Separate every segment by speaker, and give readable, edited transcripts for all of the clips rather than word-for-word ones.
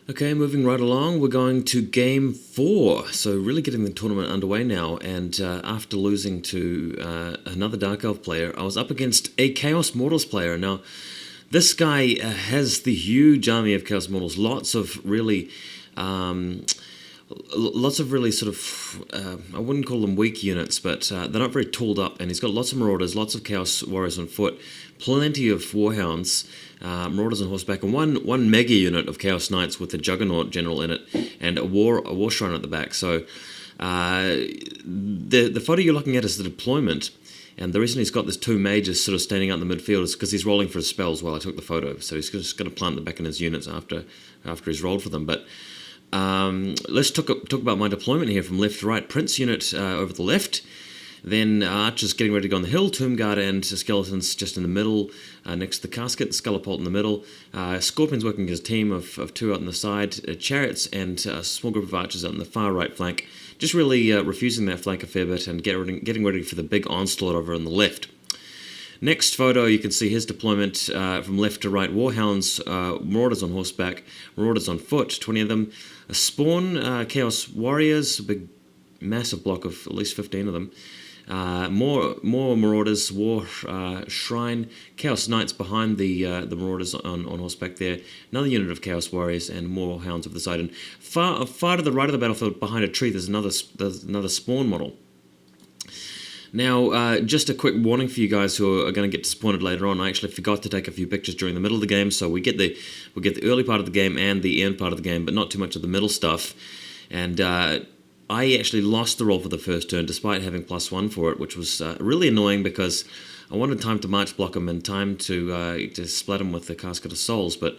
Speaker 1: Okay, moving right along, we're going to game 4. So really getting the tournament underway now, and after losing to another Dark Elf player, I was up against a Chaos Mortals player. Now, this guy has the huge army of Chaos Mortals, lots of really sort of, I wouldn't call them weak units, but they're not very tooled up, and he's got lots of Marauders, lots of Chaos Warriors on foot, plenty of Warhounds, Marauders on horseback, and one mega unit of Chaos Knights with a Juggernaut General in it, and a War Shrine at the back. So the photo you're looking at is the deployment, and the reason he's got these two mages sort of standing out in the midfield is because he's rolling for his spells while I took the photo, so he's just going to plant them back in his units after he's rolled for them. But let's talk about my deployment here from left to right. Prince unit over the left, then archers getting ready to go on the hill, Tomb Guard and skeletons just in the middle, next to the casket, Skelepult in the middle, Scorpions working as a team of two out on the side, chariots and a small group of archers out on the far right flank, just really refusing that flank a fair bit and getting ready for the big onslaught over on the left. Next photo, you can see his deployment from left to right. Warhounds, Marauders on horseback, Marauders on foot, 20 of them. A spawn, Chaos Warriors, a big massive block of at least 15 of them. More Marauders, War Shrine, Chaos Knights behind the Marauders on horseback there. Another unit of Chaos Warriors and more Hounds over the side. And far to the right of the battlefield, behind a tree, there's another spawn model. Now, just a quick warning for you guys who are going to get disappointed later on. I actually forgot to take a few pictures during the middle of the game, so we get the early part of the game and the end part of the game, but not too much of the middle stuff. And I actually lost the roll for the first turn, despite having +1 for it, which was really annoying because I wanted time to march block him and time to splat him with the Casket of Souls, but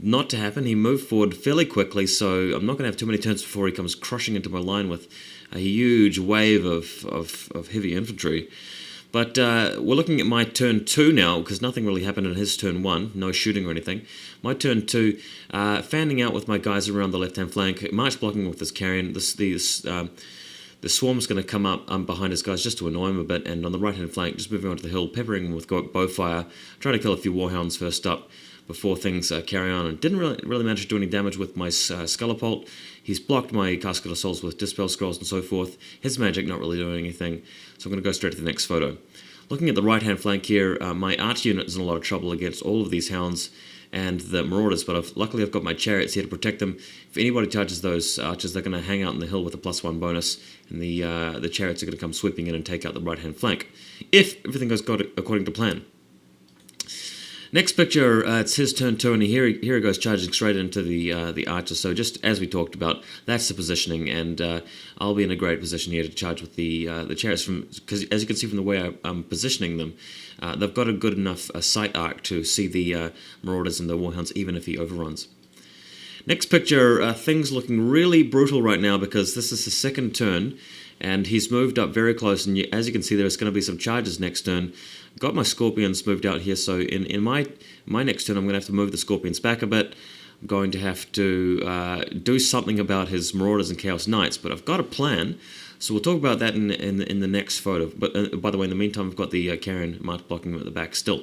Speaker 1: not to happen. He moved forward fairly quickly, so I'm not going to have too many turns before he comes crushing into my line with a huge wave of heavy infantry. But we're looking at my turn 2 now, because nothing really happened in his turn 1, no shooting or anything. My turn 2, fanning out with my guys around the left-hand flank, march blocking with this carrion. The swarm's going to come up behind his guys just to annoy him a bit, and on the right-hand flank, just moving onto the hill, peppering him with bowfire, trying to kill a few warhounds first up before things carry on, and didn't really manage to do any damage with my Skelepult. He's blocked my Casket of Souls with Dispel Scrolls and so forth. His magic not really doing anything, so I'm going to go straight to the next photo. Looking at the right-hand flank here, my arch unit is in a lot of trouble against all of these hounds and the Marauders, but luckily I've got my chariots here to protect them. If anybody charges those archers, they're going to hang out in the hill with a +1 bonus, and the chariots are going to come sweeping in and take out the right-hand flank, if everything goes according to plan. Next picture, it's his turn 2, and here he goes charging straight into the archer. So just as we talked about, that's the positioning, and I'll be in a great position here to charge with the chariots, because as you can see from the way I'm positioning them, they've got a good enough sight arc to see the Marauders and the Warhounds, even if he overruns. Next picture, things looking really brutal right now because this is the second turn, and he's moved up very close, and as you can see, there's going to be some charges next turn. Got my Scorpions moved out here, so in my next turn, I'm going to have to move the Scorpions back a bit. I'm going to have to do something about his Marauders and Chaos Knights, but I've got a plan, so we'll talk about that in the next photo. But by the way, in the meantime, I've got the Carrion march blocking him at the back still.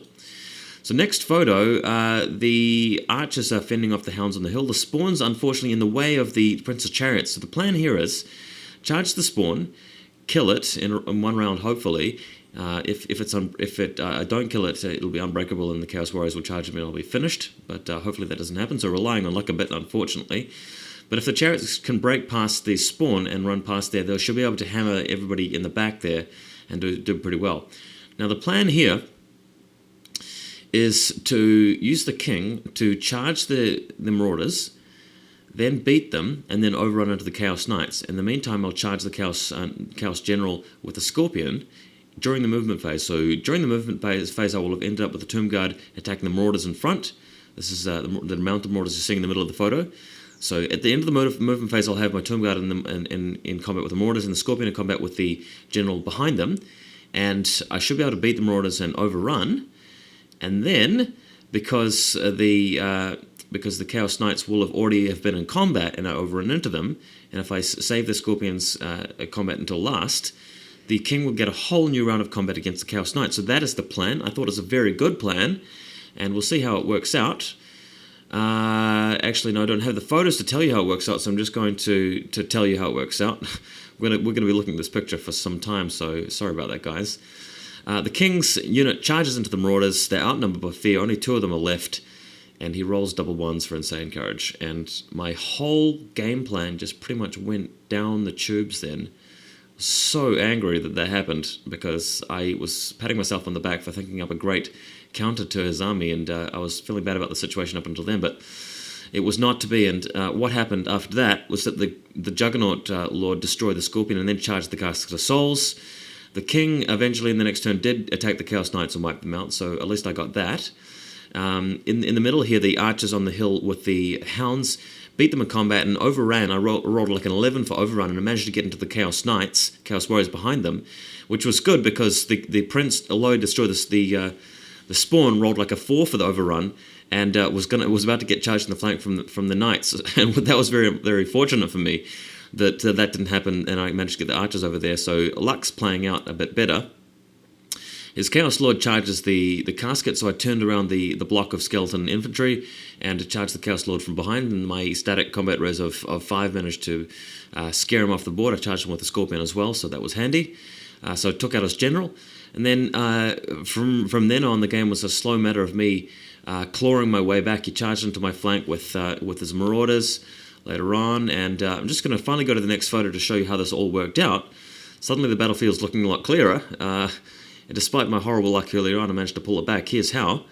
Speaker 1: So next photo, the archers are fending off the hounds on the hill. The spawn's unfortunately in the way of the Prince's chariots, so the plan here is charge the spawn, kill it in one round, hopefully. If I don't kill it, it'll be unbreakable, and the Chaos Warriors will charge him, and I'll be finished. But hopefully that doesn't happen. So relying on luck a bit, unfortunately. But if the chariots can break past the spawn and run past there, they should be able to hammer everybody in the back there and do pretty well. Now the plan here is to use the king to charge the Marauders, then beat them, and then overrun into the Chaos Knights. In the meantime, I'll charge the Chaos General with the Scorpion during the movement phase. So during the movement phase, I will have ended up with the Tomb Guard attacking the Marauders in front. This is the mounted Marauders you're seeing in the middle of the photo. So at the end of the movement phase, I'll have my Tomb Guard in combat with the Marauders and the Scorpion in combat with the General behind them. And I should be able to beat the Marauders and overrun. And then, because the Chaos Knights will already have been in combat and I overrun into them, and if I save the Scorpions combat until last, the King will get a whole new round of combat against the Chaos Knights. So that is the plan. I thought it was a very good plan, and we'll see how it works out. Actually, no, I don't have the photos to tell you how it works out, so I'm just going to tell you how it works out. We're gonna be looking at this picture for some time, so sorry about that, guys. The king's unit charges into the marauders. They're outnumbered by fear. Only 2 of them are left, and he rolls double ones for insane courage. And my whole game plan just pretty much went down the tubes then. So angry that happened, because I was patting myself on the back for thinking up a great counter to his army, and I was feeling bad about the situation up until then, but it was not to be. And what happened after that was that the Juggernaut Lord destroyed the Scorpion and then charged the Casket of Souls. The king eventually in the next turn did attack the Chaos Knights and wipe them out, so at least I got that. In the middle here, the archers on the hill with the hounds beat them in combat and overran. I rolled like an 11 for overrun, and I managed to get into the Chaos Knights, Chaos Warriors behind them, which was good because the prince, although he destroyed the spawn, rolled like a 4 for the overrun, and was about to get charged in the flank from the knights, and that was very, very fortunate for me that that didn't happen, and I managed to get the archers over there. So luck's playing out a bit better. His Chaos Lord charges the casket, so I turned around the block of skeleton infantry and charged the Chaos Lord from behind, and my static combat res of 5 managed to scare him off the board. I charged him with the Scorpion as well, so that was handy. So I took out his general, and then from then on, the game was a slow matter of me clawing my way back. He charged into my flank with his marauders later on, and I'm just going to finally go to the next photo to show you how this all worked out. Suddenly the battlefield's looking a lot clearer. And despite my horrible luck earlier on, I managed to pull it back. Here's how.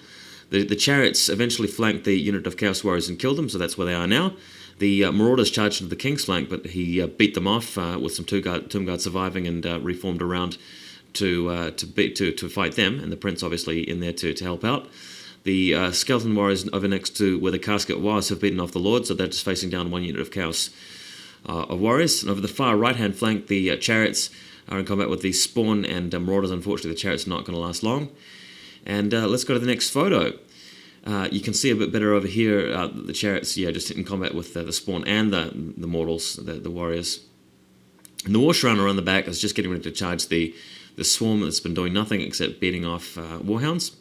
Speaker 1: The chariots eventually flanked the unit of Chaos Warriors and killed them, so that's where they are now. The marauders charged into the king's flank, but he beat them off with some Tomb Guard surviving and reformed around to fight them, and the prince obviously in there to help out. The skeleton warriors over next to where the casket was have beaten off the lord, so they're just facing down 1 unit of Chaos of warriors. And over the far right-hand flank, the chariots are in combat with the spawn and marauders. Unfortunately, the chariots are not going to last long. And let's go to the next photo. You can see a bit better over here, the chariots, just in combat with the spawn and the mortals, the warriors. And the Warshrunner around the back is just getting ready to charge the swarm that's been doing nothing except beating off warhounds.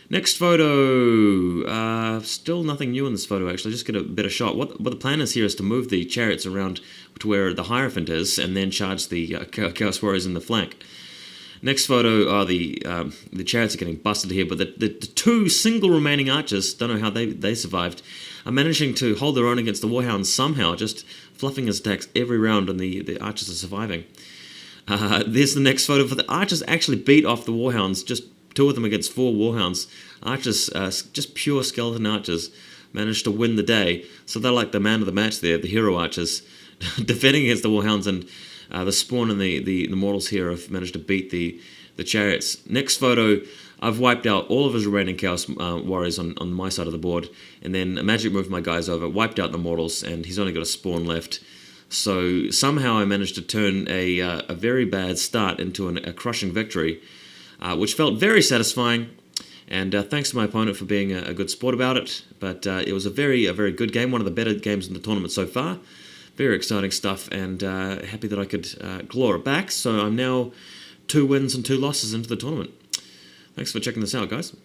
Speaker 1: Next photo, still nothing new in this photo actually, just get a better shot. What the plan is here is to move the chariots around to where the Hierophant is and then charge the Chaos Warriors in the flank. Next photo, the chariots are getting busted here, but the 2 single remaining archers, don't know how they survived, are managing to hold their own against the Warhounds somehow, just fluffing his attacks every round, and the archers are surviving. There's the next photo. For the archers actually beat off the Warhounds, just 2 of them against 4 Warhounds. Archers, just pure skeleton archers, managed to win the day. So they're like the man of the match there, the hero archers, defending against the Warhounds, and the spawn and the mortals here have managed to beat the chariots. Next photo, I've wiped out all of his remaining Chaos Warriors on my side of the board, and then Magic moved my guys over, wiped out the mortals, and he's only got a spawn left. So somehow I managed to turn a very bad start into a crushing victory, which felt very satisfying. And thanks to my opponent for being a good sport about it. But it was a very good game, one of the better games in the tournament so far. Very exciting stuff, and happy that I could claw it back. So I'm now 2 wins and 2 losses into the tournament. Thanks for checking this out, guys.